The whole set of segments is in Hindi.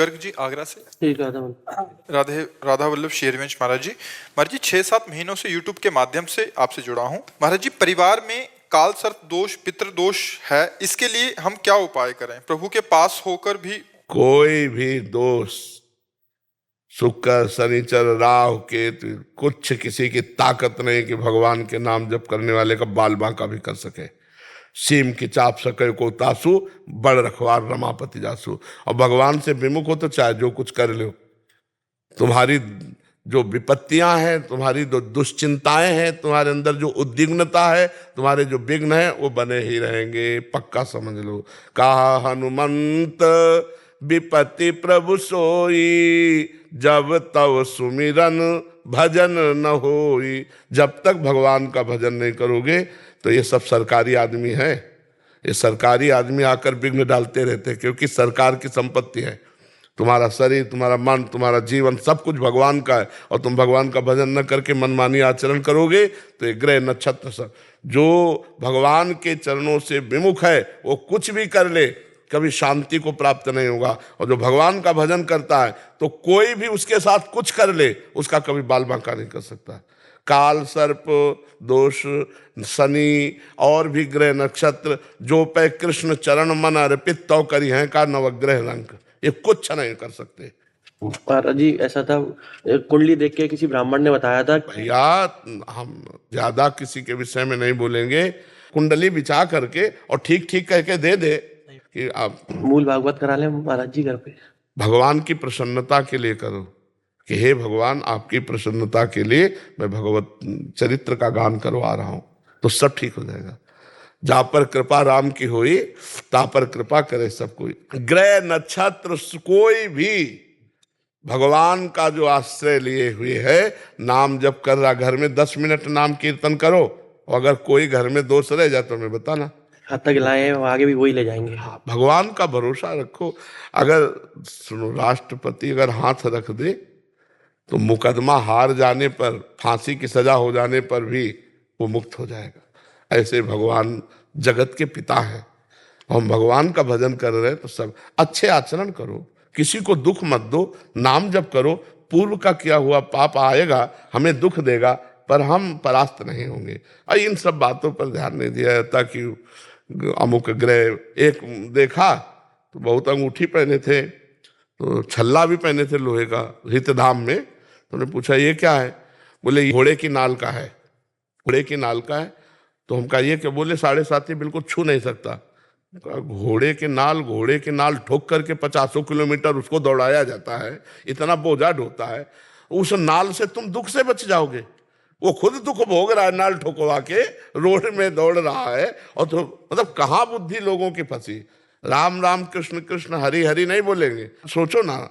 गर्ग जी आगरा से। ठीक है। राधे राधा वल्लभ शेरवंश महाराज जी। महाराज जी 6-7 महीनों से यूट्यूब के माध्यम से आपसे जुड़ा हूँ। महाराज जी परिवार में काल सर्प दोष पितृ दोष है, इसके लिए हम क्या उपाय करें? प्रभु के पास होकर भी कोई भी दोष शुक्र शनिचर राहु केतु कुछ किसी की ताकत नहीं कि भगवान के नाम जप करने वाले का बाल बांका भी कर सके। सीम की चाप सके को तासु बड़ रखवार रमापति जासु। और भगवान से विमुख हो तो चाहे जो कुछ कर लो, तुम्हारी जो विपत्तियां हैं, तुम्हारी जो दुश्चिंताएं हैं, तुम्हारे अंदर जो उद्विग्नता है, तुम्हारे जो विघ्न है वो बने ही रहेंगे, पक्का समझ लो। कहा हनुमंत विपत्ति प्रभु सोई, जब तब सुमिरन भजन न होई। जब तक भगवान का भजन नहीं करोगे तो ये सब सरकारी आदमी है, ये सरकारी आदमी आकर विघ्न डालते रहते हैं, क्योंकि सरकार की संपत्ति है। तुम्हारा शरीर, तुम्हारा मन, तुम्हारा जीवन सब कुछ भगवान का है, और तुम भगवान का भजन न करके मनमानी आचरण करोगे तो ये ग्रह नक्षत्र सब जो भगवान के चरणों से विमुख है वो कुछ भी कर ले कभी शांति को प्राप्त नहीं होगा। और जो भगवान का भजन करता है तो कोई भी उसके साथ कुछ कर ले उसका कभी बाल बांका नहीं कर सकता। काल सर्प दोष शनि और भी ग्रह नक्षत्र जो पे कृष्ण चरण मन अर्पित तो करी हैं का नवग्रह रंग, ये कुछ नहीं कर सकते। महाराज जी ऐसा था, कुंडली देख के किसी ब्राह्मण ने बताया था। भैया हम ज्यादा किसी के विषय में नहीं बोलेंगे, कुंडली बिछा करके और ठीक ठीक कह के दे दे कि आप मूल भागवत करा लें महाराज जी घर पे। भगवान की प्रसन्नता के लिए करो कि हे भगवान आपकी प्रसन्नता के लिए मैं भगवत चरित्र का गान करवा रहा हूं, तो सब ठीक हो जाएगा। जा पर कृपा राम की हुई ता पर कृपा करे सब कोई। ग्रह नक्षत्र कोई भी भगवान का जो आश्रय लिए हुए है, नाम जप कर रहा, घर में 10 मिनट नाम कीर्तन करो, और अगर कोई घर में दोष रह जाए तो मैं बताना, हाथ तक लाए हैं आगे भी वही ले जाएंगे। हाँ, भगवान का भरोसा रखो। अगर सुनो, राष्ट्रपति अगर हाथ रख दे तो मुकदमा हार जाने पर, फांसी की सजा हो जाने पर भी वो मुक्त हो जाएगा। ऐसे भगवान जगत के पिता हैं। हम भगवान का भजन कर रहे हैं तो सब अच्छे आचरण करो, किसी को दुख मत दो, नाम जप करो। पूर्व का किया हुआ पाप आएगा, हमें दुख देगा, पर हम परास्त नहीं होंगे। और इन सब बातों पर ध्यान नहीं दिया जाता कि अमुक ग्रह, एक देखा तो बहुत अंगूठी पहने थे, तो छल्ला भी पहने थे लोहे का हितधाम में। तो उन्होंने पूछा ये क्या है? बोले ये घोड़े की नाल का है। घोड़े की नाल का है? तो हम कहा ये क्या? बोले 7.5 बिल्कुल छू नहीं सकता। घोड़े के नाल ठोक करके 50 किलोमीटर उसको दौड़ाया जाता है, इतना बोझा ढोता है, उस नाल से तुम दुख से बच जाओगे। वो खुद दुख भोग रहा है, नाल ठोकवा के रोड में दौड़ रहा है, और तो मतलब कहाँ बुद्धि लोगों की फंसी। राम राम कृष्ण कृष्ण हरि हरि नहीं बोलेंगे। सोचो ना,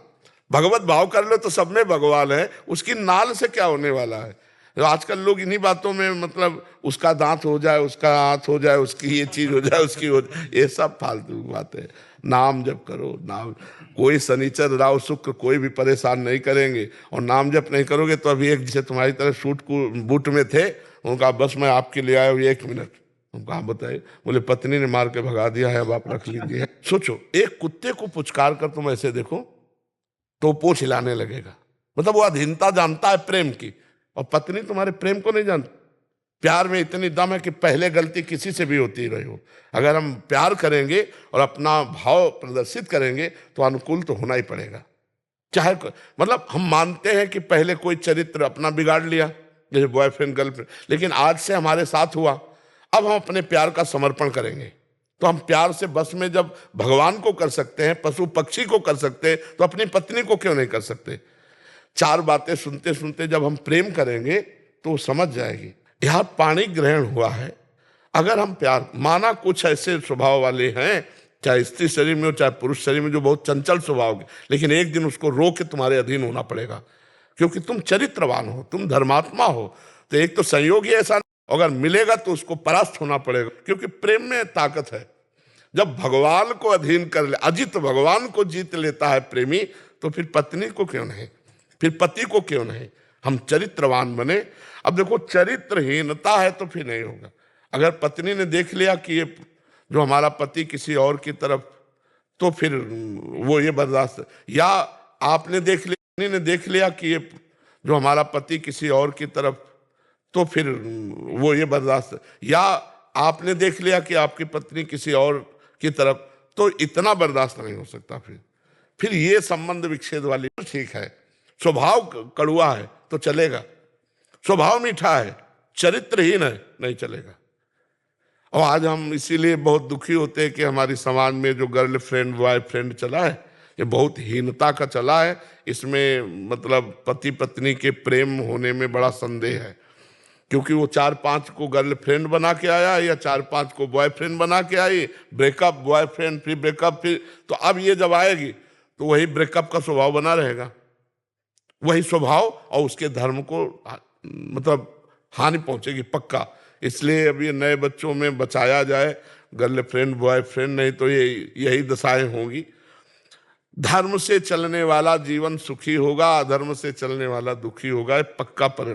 भगवत भाव कर लो तो सब में भगवान है, उसकी नाल से क्या होने वाला है? आजकल लोग इन्हीं बातों में, मतलब उसका दांत हो जाए, उसका हाथ हो जाए, उसकी ये चीज हो जाए, उसकी हो जाए, ये सब फालतू बातें। नाम जप करो, नाम। कोई शनिचर राव शुक्र कोई भी परेशान नहीं करेंगे, और नाम जप नहीं करोगे तो अभी एक जिसे तुम्हारी तरह सूट को बूट में थे, उनका बस मैं आपके लिए आया हूँ 1 मिनट। उनका आप बताइए, बोले पत्नी ने मार के भगा दिया है, अब आप रख लीजिए। सोचो, एक कुत्ते को पुचकार कर तुम ऐसे देखो तो पूंछ हिलाने लगेगा, मतलब वो अधीनता जानता है प्रेम की। और पत्नी तुम्हारे प्रेम को नहीं जानती। प्यार में इतनी दम है कि पहले गलती किसी से भी होती रही हो, अगर हम प्यार करेंगे और अपना भाव प्रदर्शित करेंगे तो अनुकूल तो होना ही पड़ेगा। चाहे मतलब हम मानते हैं कि पहले कोई चरित्र अपना बिगाड़ लिया, जैसे बॉयफ्रेंड गर्लफ्रेंड, लेकिन आज से हमारे साथ हुआ, अब हम अपने प्यार का समर्पण करेंगे। तो हम प्यार से बस में जब भगवान को कर सकते हैं, पशु पक्षी को कर सकते हैं, तो अपनी पत्नी को क्यों नहीं कर सकते? 4 बातें सुनते सुनते जब हम प्रेम करेंगे तो समझ जाएगी। यह पाणी ग्रहण हुआ है। अगर हम प्यार, माना कुछ ऐसे स्वभाव वाले हैं, चाहे स्त्री शरीर में हो चाहे पुरुष शरीर में, जो बहुत चंचल स्वभाव के, लेकिन एक दिन उसको रो के तुम्हारे अधीन होना पड़ेगा, क्योंकि तुम चरित्रवान हो, तुम धर्मात्मा हो। तो एक तो संयोग ही ऐसा, अगर मिलेगा तो उसको परास्त होना पड़ेगा, क्योंकि प्रेम में ताकत है। जब भगवान को अधीन कर ले, अजित भगवान को जीत लेता है प्रेमी, तो फिर पत्नी को क्यों नहीं, फिर पति को क्यों नहीं? हम चरित्रवान बने। अब देखो, चरित्रहीनता है तो फिर नहीं होगा। अगर पत्नी ने देख लिया कि ये जो हमारा पति किसी और की तरफ तो फिर वो ये बर्दाश्त, या आपने देख लिया, पत्नी ने देख लिया कि ये जो हमारा पति किसी और की तरफ, तो फिर वो ये बर्दाश्त, या आपने देख लिया कि आपकी पत्नी किसी और की तरफ, तो इतना बर्दाश्त नहीं हो सकता। फिर ये संबंध विच्छेद वाली ठीक है, स्वभाव कड़ुआ है तो चलेगा, स्वभाव मीठा है, चरित्रहीन है, नहीं चलेगा। और आज हम इसीलिए बहुत दुखी होते हैं कि हमारी समाज में जो गर्लफ्रेंड बॉयफ्रेंड चला है, ये बहुत हीनता का चला है। इसमें मतलब पति पत्नी के प्रेम होने में बड़ा संदेह है, क्योंकि वो 4-5 को गर्लफ्रेंड बना के आया या 4-5 को बॉयफ्रेंड बना के आई, ब्रेकअप, बॉयफ्रेंड, फिर ब्रेकअप, फिर तो अब ये जब आएगी तो वही ब्रेकअप का स्वभाव बना रहेगा, वही स्वभाव, और उसके धर्म को मतलब हानि पहुंचेगी पक्का। इसलिए अब ये नए बच्चों में बचाया जाए गर्लफ्रेंड बॉयफ्रेंड, नहीं तो ये यही दशाएं होंगी। धर्म से चलने वाला जीवन सुखी होगा, अधर्म से चलने वाला दुखी होगा, पक्का परिणाम।